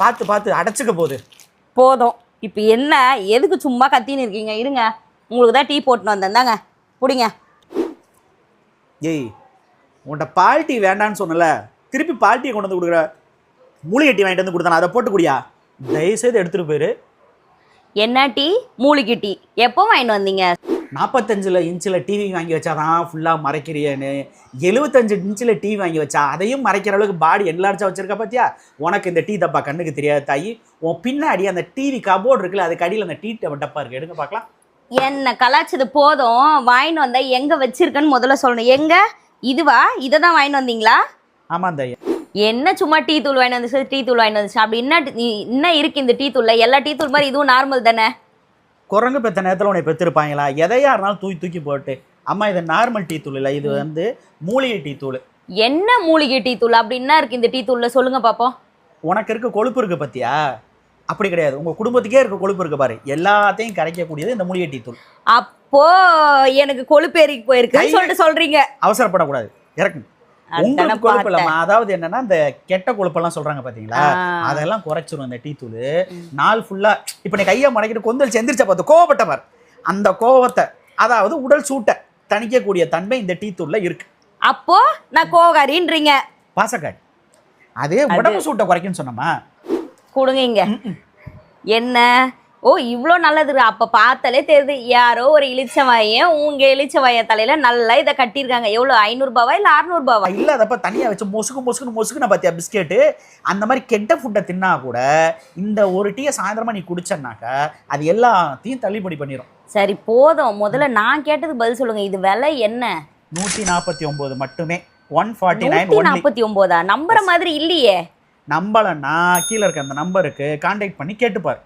பார்த்து பார்த்து அடைச்சிக்க போகுது. போதும். இப்போ என்ன எதுக்கு சும்மா கத்தின்னு இருக்கீங்க? இருங்க, உங்களுக்கு தான் டீ போட்டுன்னு வந்தேன்தாங்க, பிடிங்க. ஏய், உன்கிட்ட பால் டீ வேண்டான்னு சொன்னல, திருப்பி பால் டீ கொண்டு வந்து கொடுக்குற. மூலிகை டீ வாங்கிட்டு வந்து கொடுத்தானா, அதை போட்டு குடியா. தயவுசெய்து எடுத்துகிட்டு போயிரு. என்ன டீ? மூலிகை டீ எப்போ வாங்கிட்டு வந்தீங்க? 45 இன்ச்சில் டிவி வாங்கி வச்சாதான் ஃபுல்லாக மறைக்கிறியேன்னு 75 இன்ச்சில் டிவி வாங்கி வச்சா அதையும் மறைக்கிற அளவுக்கு பாடி எல்லாரிச்சா வச்சிருக்கா பார்த்தியா? உனக்கு இந்த டீ டப்பா கண்ணுக்கு தெரியாது தாயி. உன் பின்னாடி அந்த டிவி கபோர்டு இருக்குல்ல, அதுக்கு அடியில் அந்த டீ டப்பா இருக்குது, எடுங்க பார்க்கலாம். என்ன கலாச்சது போதும். வாங்கிட்டு வந்தா எங்கே வச்சிருக்கேன்னு முதல்ல சொல்லணும். எங்க இதுவா? இதை தான் வாங்கிட்டு வந்தீங்களா? ஆமாம் தாய். என்ன சும்மா டீ தூள் வாங்கிட்டு வந்துச்சு, டீ தூள் வாங்கிட்டு வந்துச்சு அப்படி என்ன இருக்கு இந்த டீ தூளில்? எல்லா டீ தூள் மாதிரி இதுவும் நார்மல் தானே? குரங்கு பெற்ற நேரத்தில் உன்னை பெற்றிருப்பாங்களா? எதையா இருந்தாலும் தூக்கி தூக்கி போட்டு, அம்மா இது நார்மல் டீ தூள் இல்லை, இது வந்து மூலிகை டீ தூள். என்ன மூலிகை டீ தூள்? அப்படி என்ன இருக்கு இந்த டீ தூளில்? சொல்லுங்க பார்ப்போம். உனக்கு இருக்க கொழுப்பு இருக்கு பத்தியா? அப்படி கிடையாது, உங்கள் குடும்பத்துக்கே இருக்க கொழுப்பு இருக்கு பாரு, எல்லாத்தையும் கரைக்கக்கூடியது இந்த மூலிகை டீ தூள். அப்போ எனக்கு கொழுப்பு ஏறி போயிருக்கு சொல்லிட்டு சொல்றீங்க. அவசரப்படக்கூடாது, இறக்குங்க. உங்களுக்கு கொழுப்பு இல்லம்மா, அதாவது என்னன்னா இந்த கெட்ட கொழுப்பெல்லாம் சொல்றாங்க பாத்தீங்களா, அதெல்லாம் குறைச்சிரும் இந்த டீ தூள். நாள் ஃபுல்லா இப்ப நீ கையை மடக்கிட்டு கொந்தளிச்சு எந்திரிச்சா பார்த்து கோவப்பட்டவர், அந்த கோவத்தை அதாவது உடல் சூட்டை தணிக்கக்கூடிய தன்மை இந்த டீ தூள்ல இருக்கு. அப்போ நான் கோகாரின்றீங்க? பாசக்காடு அதே உடம்பு சூட்டை குறைக்குன்னு சொன்னமா. கொடுங்க இங்க. என்ன? ஓ இவ்வளோ நல்லது. அப்போ பார்த்தாலே தெரியுது யாரோ ஒரு இளிச்ச வாயன் உங்க இளிச்ச வாய தலையில நல்லா இதை கட்டியிருக்காங்க. எவ்வளோ? 500 ரூபாவா இல்லை 600 ரூபாவா? இல்லை, அதப்ப தனியாக வச்சு மொசுக்குன்னு பார்த்தியா பிஸ்கெட்டு. அந்த மாதிரி கெட்ட ஃபுட்டை தின்னா கூட இந்த ஒரு டீயை சாயந்தரமா நீ குடிச்சனாக்கா அது எல்லாத்தையும் தள்ளுபடி பண்ணிடும். சரி போதும், முதல்ல நான் கேட்டது பதில் சொல்லுங்க. இது விலை என்ன? 149 மட்டுமே. 149. 149? நம்புற மாதிரி இல்லையே. நம்பலன்னா கீழே இருக்க அந்த நம்பருக்கு கான்டாக்ட் பண்ணி கேட்டுப்பார்.